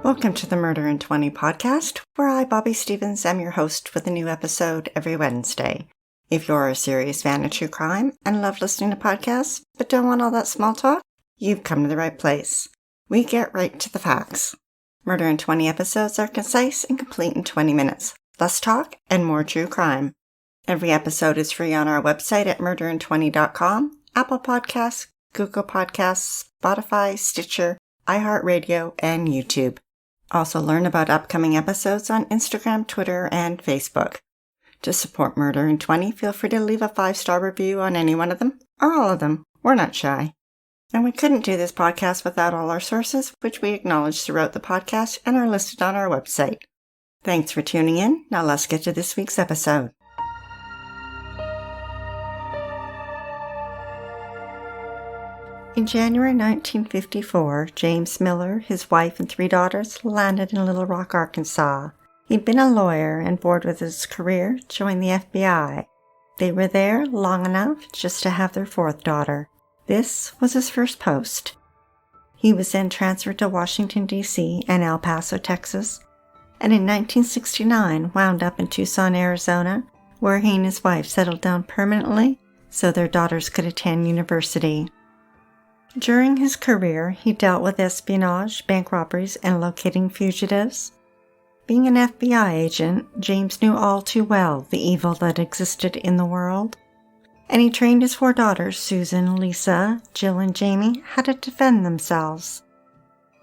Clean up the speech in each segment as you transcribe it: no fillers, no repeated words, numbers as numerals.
Welcome to the Murder in 20 podcast, where I, Bobby Stevens, am your host with a new episode every Wednesday. If you're a serious fan of true crime and love listening to podcasts, but don't want all that small talk, you've come to the right place. We get right to the facts. Murder in 20 episodes are concise and complete in 20 minutes. Less talk and more true crime. Every episode is free on our website at murderin20.com, Apple Podcasts, Google Podcasts, Spotify, Stitcher, iHeartRadio, and YouTube. Also learn about upcoming episodes on Instagram, Twitter, and Facebook. To support Murder in 20, feel free to leave a 5-star review on any one of them, or all of them. We're not shy. And we couldn't do this podcast without all our sources, which we acknowledge throughout the podcast and are listed on our website. Thanks for tuning in. Now let's get to this week's episode. In January 1954, James Miller, his wife, and 3 daughters landed in Little Rock, Arkansas. He'd been a lawyer and, bored with his career, joined the FBI. They were there long enough just to have their 4th daughter. This was his first post. He was then transferred to Washington, D.C. and El Paso, Texas, and in 1969 wound up in Tucson, Arizona, where he and his wife settled down permanently so their daughters could attend university. During his career, he dealt with espionage, bank robberies, and locating fugitives. Being an FBI agent, James knew all too well the evil that existed in the world, and he trained his 4 daughters, Susan, Leesa, Jill, and Jamie, how to defend themselves.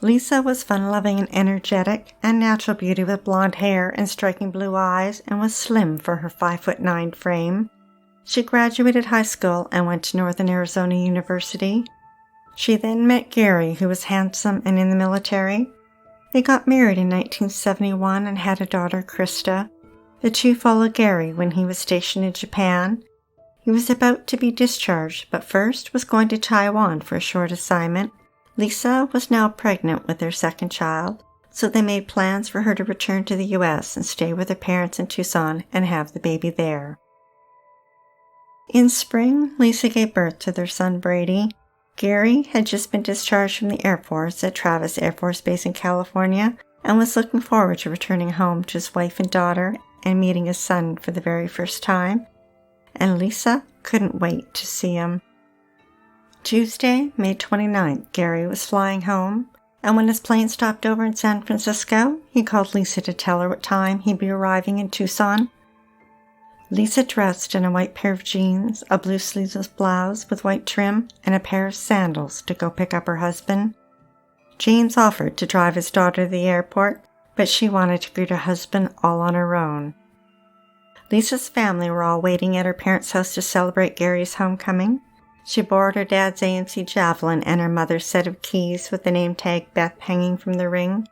Leesa was fun-loving and energetic, a natural beauty with blonde hair and striking blue eyes, and was slim for her 5'9" frame. She graduated high school and went to Northern Arizona University. She then met Gary, who was handsome and in the military. They got married in 1971 and had a daughter, Krista. The two followed Gary when he was stationed in Japan. He was about to be discharged, but first was going to Taiwan for a short assignment. Leesa was now pregnant with their 2nd child, so they made plans for her to return to the U.S. and stay with her parents in Tucson and have the baby there. In spring, Leesa gave birth to their son, Brady. Gary had just been discharged from the Air Force at Travis Air Force Base in California and was looking forward to returning home to his wife and daughter and meeting his son for the very first time. And Leesa couldn't wait to see him. Tuesday, May 29th, Gary was flying home, and when his plane stopped over in San Francisco, he called Leesa to tell her what time he'd be arriving in Tucson. Leesa dressed in a white pair of jeans, a blue sleeveless blouse with white trim, and a pair of sandals to go pick up her husband. James offered to drive his daughter to the airport, but she wanted to greet her husband all on her own. Leesa's family were all waiting at her parents' house to celebrate Gary's homecoming. She borrowed her dad's AMC Javelin and her mother's set of keys with the name tag Beth hanging from the ring.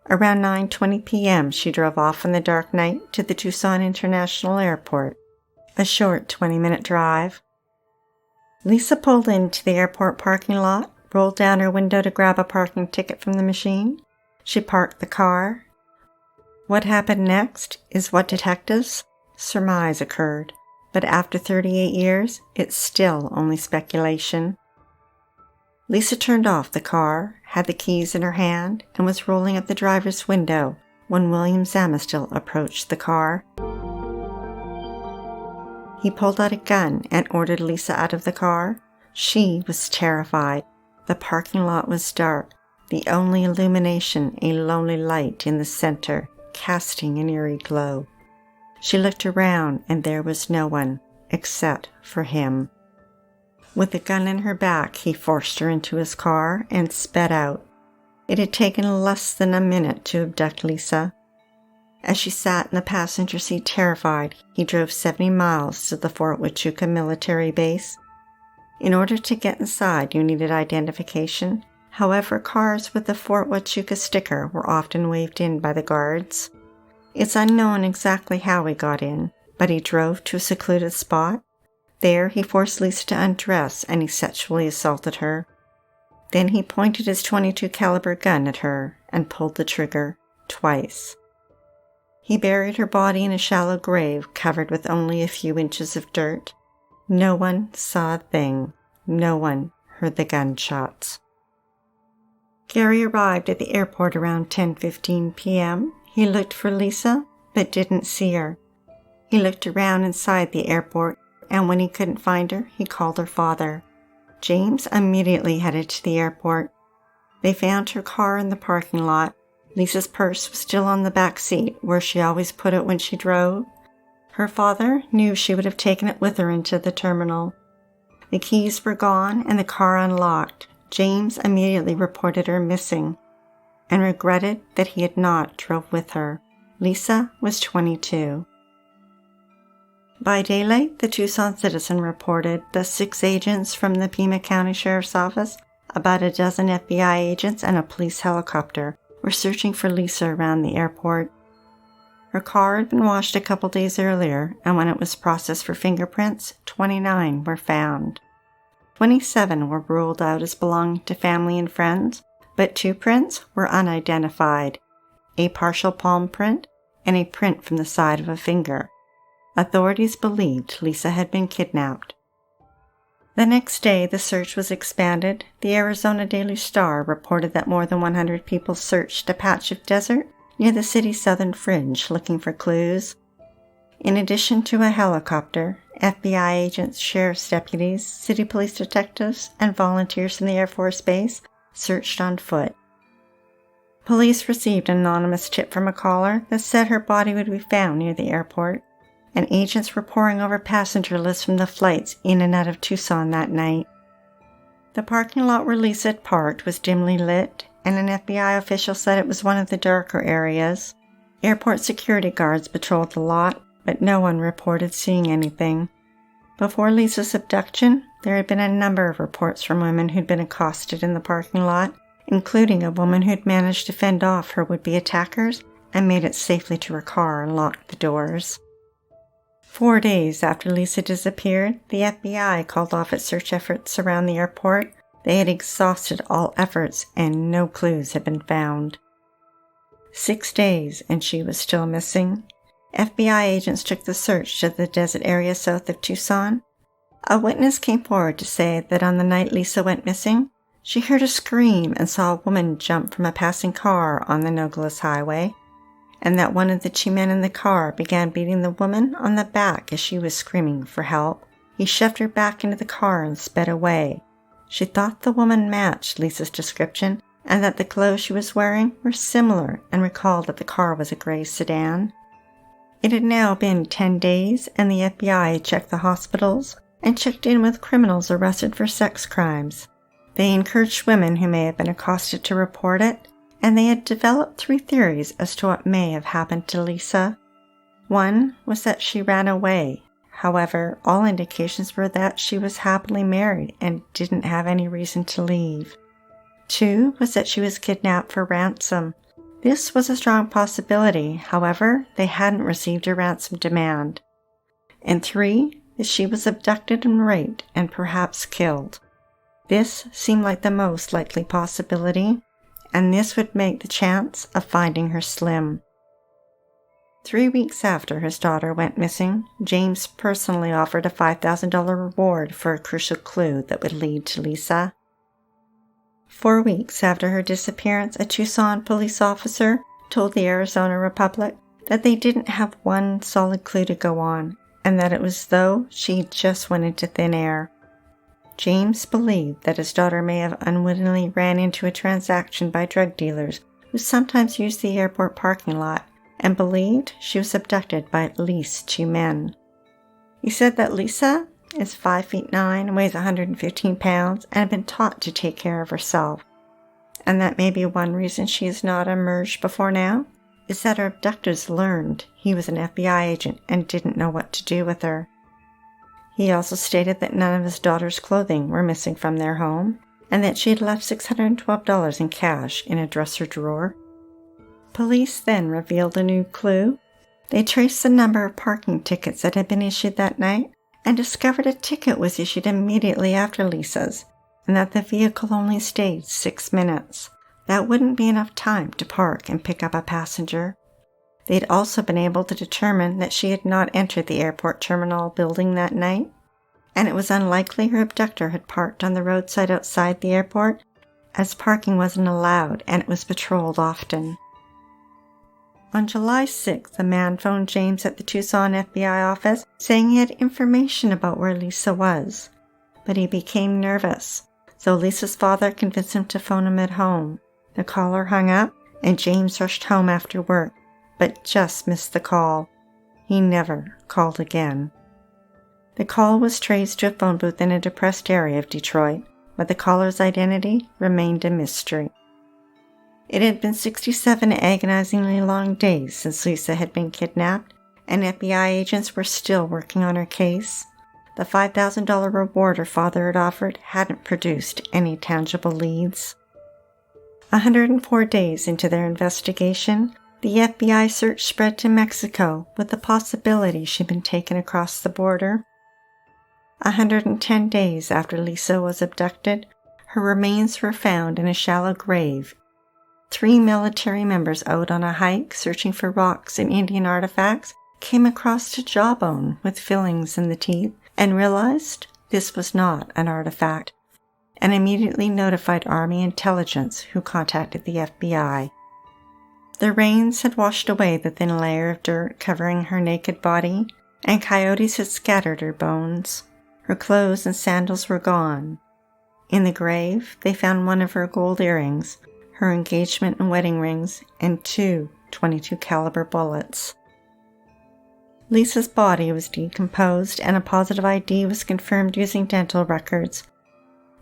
Around 9:20 p.m., she drove off in the dark night to the Tucson International Airport, a short 20-minute drive. Leesa pulled into the airport parking lot, rolled down her window to grab a parking ticket from the machine. She parked the car. What happened next is what detectives surmise occurred, but after 38 years, it's still only speculation. Leesa turned off the car, had the keys in her hand, and was rolling up the driver's window when William Zamistil approached the car. He pulled out a gun and ordered Leesa out of the car. She was terrified. The parking lot was dark, the only illumination a lonely light in the center, casting an eerie glow. She looked around, and there was no one, except for him. With the gun in her back, he forced her into his car and sped out. It had taken less than a minute to abduct Leesa. As she sat in the passenger seat terrified, he drove 70 miles to the Fort Huachuca military base. In order to get inside, you needed identification. However, cars with the Fort Huachuca sticker were often waved in by the guards. It's unknown exactly how he got in, but he drove to a secluded spot. There, he forced Leesa to undress and he sexually assaulted her. Then he pointed his .22 caliber gun at her and pulled the trigger twice. He buried her body in a shallow grave covered with only a few inches of dirt. No one saw a thing. No one heard the gunshots. Gary arrived at the airport around 10:15 p.m. He looked for Leesa, but didn't see her. He looked around inside the airport, and when he couldn't find her, he called her father. James immediately headed to the airport. They found her car in the parking lot. Leesa's purse was still on the back seat, where she always put it when she drove. Her father knew she would have taken it with her into the terminal. The keys were gone and the car unlocked. James immediately reported her missing and regretted that he had not drove with her. Leesa was 22. By daylight, the Tucson Citizen reported that 6 agents from the Pima County Sheriff's Office, about a dozen FBI agents, and a police helicopter were searching for Leesa around the airport. Her car had been washed a couple days earlier, and when it was processed for fingerprints, 29 were found. 27 were ruled out as belonging to family and friends, but 2 prints were unidentified, a partial palm print and a print from the side of a finger. Authorities believed Leesa had been kidnapped. The next day, the search was expanded. The Arizona Daily Star reported that more than 100 people searched a patch of desert near the city's southern fringe looking for clues. In addition to a helicopter, FBI agents, sheriff's deputies, city police detectives, and volunteers from the Air Force Base searched on foot. Police received an anonymous tip from a caller that said her body would be found near the airport, and agents were poring over passenger lists from the flights in and out of Tucson that night. The parking lot where Leesa had parked was dimly lit, and an FBI official said it was one of the darker areas. Airport security guards patrolled the lot, but no one reported seeing anything. Before Leesa's abduction, there had been a number of reports from women who'd been accosted in the parking lot, including a woman who'd managed to fend off her would-be attackers and made it safely to her car and locked the doors. 4 days after Leesa disappeared, the FBI called off its search efforts around the airport. They had exhausted all efforts and no clues had been found. 6 days and she was still missing. FBI agents took the search to the desert area south of Tucson. A witness came forward to say that on the night Leesa went missing, she heard a scream and saw a woman jump from a passing car on the Nogales Highway, and that one of the 2 men in the car began beating the woman on the back as she was screaming for help. He shoved her back into the car and sped away. She thought the woman matched Leesa's description and that the clothes she was wearing were similar, and recalled that the car was a gray sedan. It had now been 10 days, and the FBI checked the hospitals and checked in with criminals arrested for sex crimes. They encouraged women who may have been accosted to report it, and they had developed 3 theories as to what may have happened to Leesa. One was that she ran away. However, all indications were that she was happily married and didn't have any reason to leave. 2 was that she was kidnapped for ransom. This was a strong possibility, however, they hadn't received a ransom demand. And 3, that she was abducted and raped and perhaps killed. This seemed like the most likely possibility, and this would make the chance of finding her slim. 3 weeks after his daughter went missing, James personally offered a $5,000 reward for a crucial clue that would lead to Leesa. 4 weeks after her disappearance, a Tucson police officer told the Arizona Republic that they didn't have one solid clue to go on, and that it was as though she just went into thin air. James believed that his daughter may have unwittingly ran into a transaction by drug dealers who sometimes used the airport parking lot, and believed she was abducted by at least 2 men. He said that Leesa is 5'9" and weighs 115 pounds and had been taught to take care of herself, and that maybe one reason she has not emerged before now is that her abductors learned he was an FBI agent and didn't know what to do with her. He also stated that none of his daughter's clothing were missing from their home, and that she had left $612 in cash in a dresser drawer. Police then revealed a new clue. They traced the number of parking tickets that had been issued that night, and discovered a ticket was issued immediately after Leesa's, and that the vehicle only stayed 6 minutes. That wouldn't be enough time to park and pick up a passenger. They'd also been able to determine that she had not entered the airport terminal building that night, and it was unlikely her abductor had parked on the roadside outside the airport, as parking wasn't allowed and it was patrolled often. On July 6th, a man phoned James at the Tucson FBI office saying he had information about where Leesa was, but he became nervous, so Leesa's father convinced him to phone him at home. The caller hung up, and James rushed home after work, but just missed the call. He never called again. The call was traced to a phone booth in a depressed area of Detroit, but the caller's identity remained a mystery. It had been 67 agonizingly long days since Leesa had been kidnapped, and FBI agents were still working on her case. The $5,000 reward her father had offered hadn't produced any tangible leads. 104 days into their investigation, the FBI search spread to Mexico with the possibility she'd been taken across the border. 110 days after Leesa was abducted, her remains were found in a shallow grave. 3 military members out on a hike searching for rocks and Indian artifacts came across a jawbone with fillings in the teeth and realized this was not an artifact, and immediately notified Army intelligence, who contacted the FBI. The rains had washed away the thin layer of dirt covering her naked body, and coyotes had scattered her bones. Her clothes and sandals were gone. In the grave, they found one of her gold earrings, her engagement and wedding rings, and 2 .22 caliber bullets. Leesa's body was decomposed, and a positive ID was confirmed using dental records.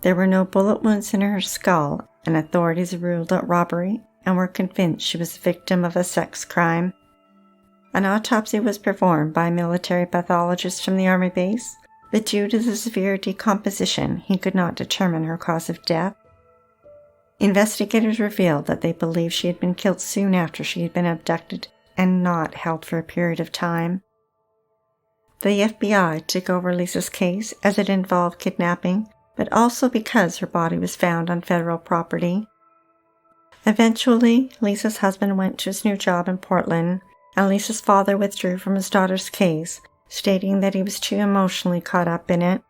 There were no bullet wounds in her skull, and authorities ruled out robbery and were convinced she was the victim of a sex crime. An autopsy was performed by a military pathologist from the Army base, but due to the severe decomposition, he could not determine her cause of death. Investigators revealed that they believed she had been killed soon after she had been abducted and not held for a period of time. The FBI took over Leesa's case as it involved kidnapping, but also because her body was found on federal property. Eventually, Leesa's husband went to his new job in Portland, and Leesa's father withdrew from his daughter's case, stating that he was too emotionally caught up in it.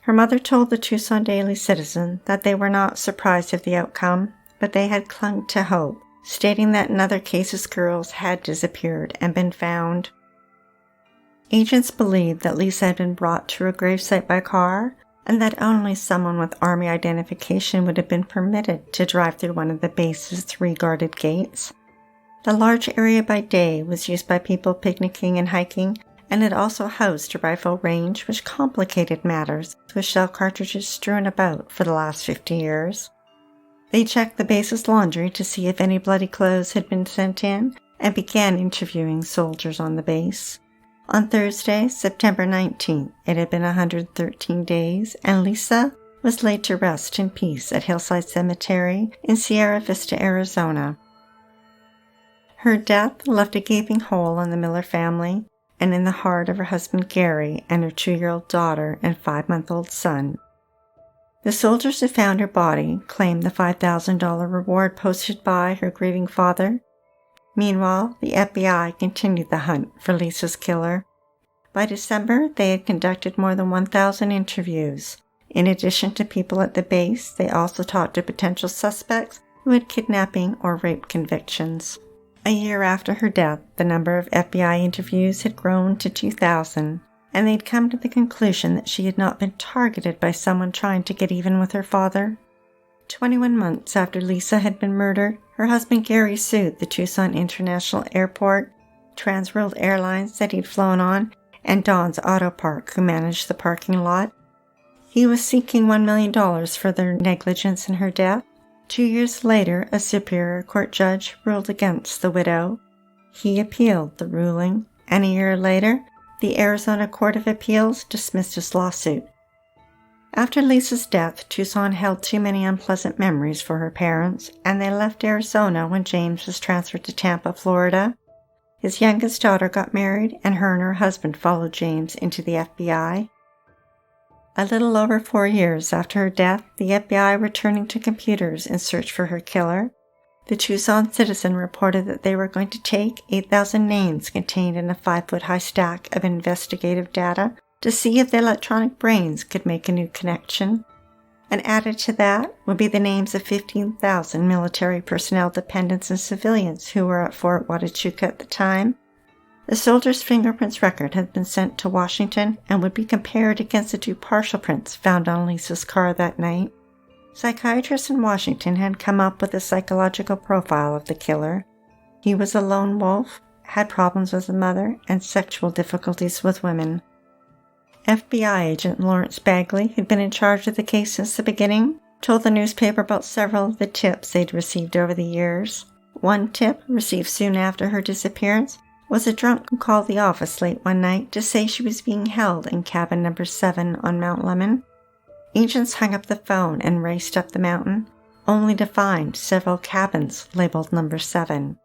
Her mother told the Tucson Daily Citizen that they were not surprised at the outcome, but they had clung to hope, stating that in other cases girls had disappeared and been found. Agents believed that Leesa had been brought to her gravesite by car, and that only someone with Army identification would have been permitted to drive through one of the base's 3 guarded gates. The large area by day was used by people picnicking and hiking, and it also housed a rifle range, which complicated matters, with shell cartridges strewn about for the last 50 years. They checked the base's laundry to see if any bloody clothes had been sent in, and began interviewing soldiers on the base. On Thursday, September 19th, it had been 113 days, and Leesa was laid to rest in peace at Hillside Cemetery in Sierra Vista, Arizona. Her death left a gaping hole in the Miller family and in the heart of her husband Gary and her 2-year-old daughter and 5-month-old son. The soldiers who found her body claimed the $5,000 reward posted by her grieving father. Meanwhile, the FBI continued the hunt for Leesa's killer. By December, they had conducted more than 1,000 interviews. In addition to people at the base, they also talked to potential suspects who had kidnapping or rape convictions. A year after her death, the number of FBI interviews had grown to 2,000, and they'd come to the conclusion that she had not been targeted by someone trying to get even with her father. 21 months after Leesa had been murdered, her husband Gary sued the Tucson International Airport, Transworld Airlines that he'd flown on, and Don's Auto Park, who managed the parking lot. He was seeking $1 million for their negligence in her death. 2 years later, a Superior Court judge ruled against the widow. He appealed the ruling, and a year later, the Arizona Court of Appeals dismissed his lawsuit. After Leesa's death, Tucson held too many unpleasant memories for her parents, and they left Arizona when James was transferred to Tampa, Florida. His youngest daughter got married, and her husband followed James into the FBI. A little over 4 years after her death, the FBI were turning to computers in search for her killer. The Tucson Citizen reported that they were going to take 8,000 names contained in a 5-foot-high stack of investigative data to see if the electronic brains could make a new connection. And added to that would be the names of 15,000 military personnel, dependents, and civilians who were at Fort Huachuca at the time. The soldiers' fingerprints record had been sent to Washington and would be compared against the 2 partial prints found on Leesa's car that night. Psychiatrists in Washington had come up with a psychological profile of the killer. He was a lone wolf, had problems with a mother, and sexual difficulties with women. FBI agent Lawrence Bagley, who'd been in charge of the case since the beginning, told the newspaper about several of the tips they'd received over the years. One tip, received soon after her disappearance, was a drunk who called the office late one night to say she was being held in cabin number 7 on Mount Lemon. Agents hung up the phone and raced up the mountain, only to find several cabins labeled number 7.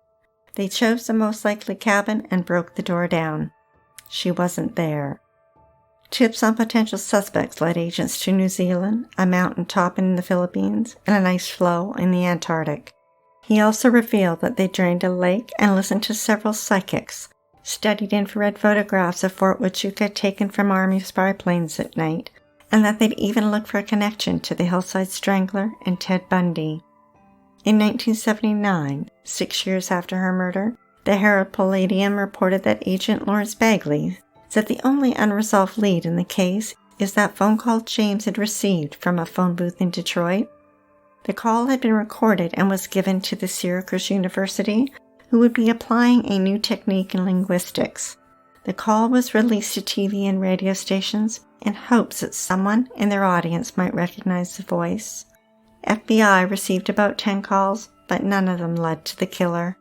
They chose the most likely cabin and broke the door down. She wasn't there. Tips on potential suspects led agents to New Zealand, a mountain top in the Philippines, and an ice floe in the Antarctic. He also revealed that they drained a lake and listened to several psychics, studied infrared photographs of Fort Huachuca taken from Army spy planes at night, and that they'd even looked for a connection to the Hillside Strangler and Ted Bundy. In 1979, 6 years after her murder, the Herald Palladium reported that Agent Lawrence Bagley said the only unresolved lead in the case is that phone call James had received from a phone booth in Detroit. The call had been recorded and was given to the Syracuse University, who would be applying a new technique in linguistics. The call was released to TV and radio stations in hopes that someone in their audience might recognize the voice. FBI received about 10 calls, but none of them led to the killer.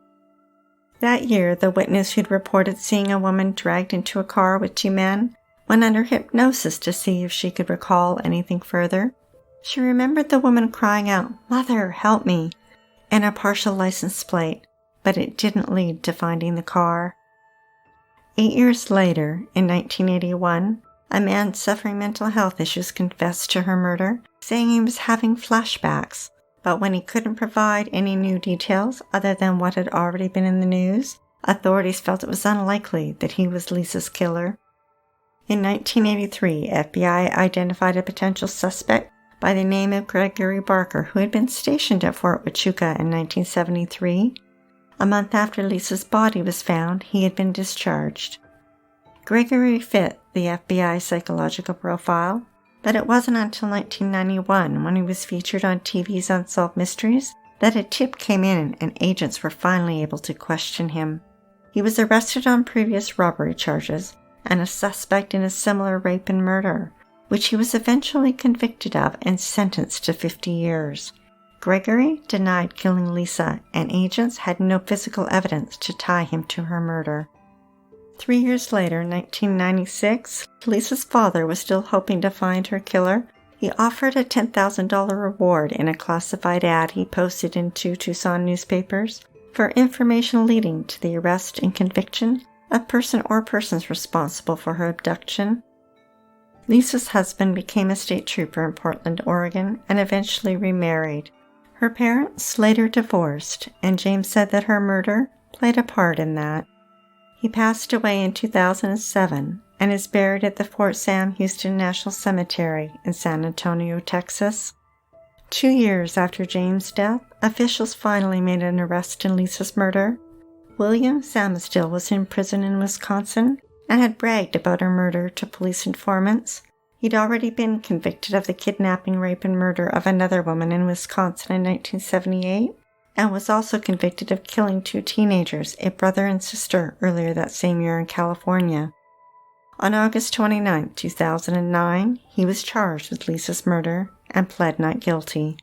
That year, the witness who'd reported seeing a woman dragged into a car with 2 men went under hypnosis to see if she could recall anything further. She remembered the woman crying out, "Mother, help me," and a partial license plate, but it didn't lead to finding the car. 8 years later, in 1981, a man suffering mental health issues confessed to her murder, saying he was having flashbacks. But when he couldn't provide any new details other than what had already been in the news, authorities felt it was unlikely that he was Leesa's killer. In 1983, FBI identified a potential suspect by the name of Gregory Barker, who had been stationed at Fort Huachuca in 1973. A month after Leesa's body was found, he had been discharged. Gregory fit the FBI psychological profile, but it wasn't until 1991, when he was featured on TV's Unsolved Mysteries, that a tip came in and agents were finally able to question him. He was arrested on previous robbery charges and a suspect in a similar rape and murder, which he was eventually convicted of and sentenced to 50 years. Gregory denied killing Leesa, and agents had no physical evidence to tie him to her murder. 3 years later, in 1996, Leesa's father was still hoping to find her killer. He offered a $10,000 reward in a classified ad he posted in 2 Tucson newspapers for information leading to the arrest and conviction of person or persons responsible for her abduction. Leesa's husband became a state trooper in Portland, Oregon, and eventually remarried. Her parents later divorced, and James said that her murder played a part in that. He passed away in 2007 and is buried at the Fort Sam Houston National Cemetery in San Antonio, Texas. 2 years after James' death, officials finally made an arrest in Leesa's murder. William Samustill was in prison in Wisconsin and had bragged about her murder to police informants. He'd already been convicted of the kidnapping, rape, and murder of another woman in Wisconsin in 1978, and was also convicted of killing 2 teenagers, a brother and sister, earlier that same year in California. On August 29, 2009, he was charged with Leesa's murder and pled not guilty.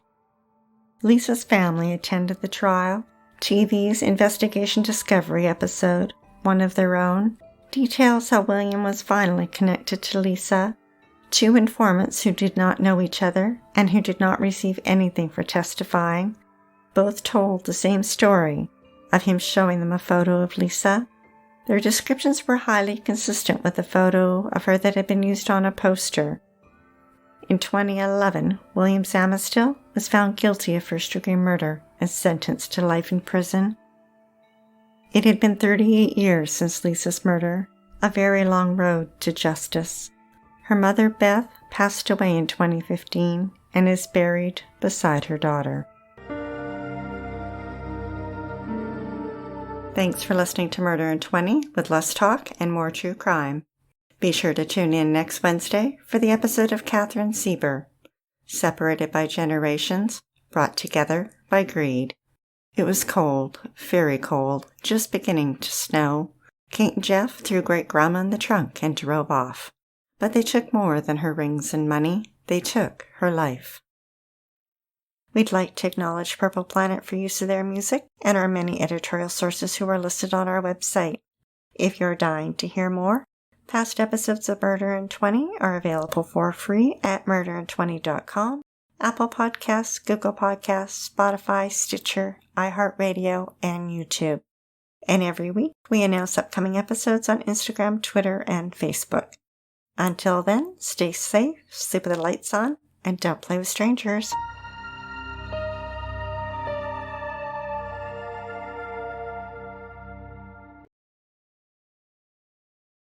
Leesa's family attended the trial. TV's Investigation Discovery episode, One of Their Own, details how William was finally connected to Leesa. 2 informants who did not know each other and who did not receive anything for testifying both told the same story of him showing them a photo of Leesa. Their descriptions were highly consistent with the photo of her that had been used on a poster. In 2011, William Samustill was found guilty of first-degree murder and sentenced to life in prison. It had been 38 years since Leesa's murder, a very long road to justice. Her mother, Beth, passed away in 2015, and is buried beside her daughter. Thanks for listening to Murder in 20 with less talk and more true crime. Be sure to tune in next Wednesday for the episode of Catherine Sieber, Separated by Generations, Brought Together by Greed. It was cold, very cold, just beginning to snow. Kate and Jeff threw Great-Grandma in the trunk and drove off. But they took more than her rings and money. They took her life. We'd like to acknowledge Purple Planet for use of their music and our many editorial sources who are listed on our website. If you're dying to hear more, past episodes of Murder in 20 are available for free at murderin20.com, Apple Podcasts, Google Podcasts, Spotify, Stitcher, iHeartRadio, and YouTube. And every week, we announce upcoming episodes on Instagram, Twitter, and Facebook. Until then, stay safe, sleep with the lights on, and don't play with strangers.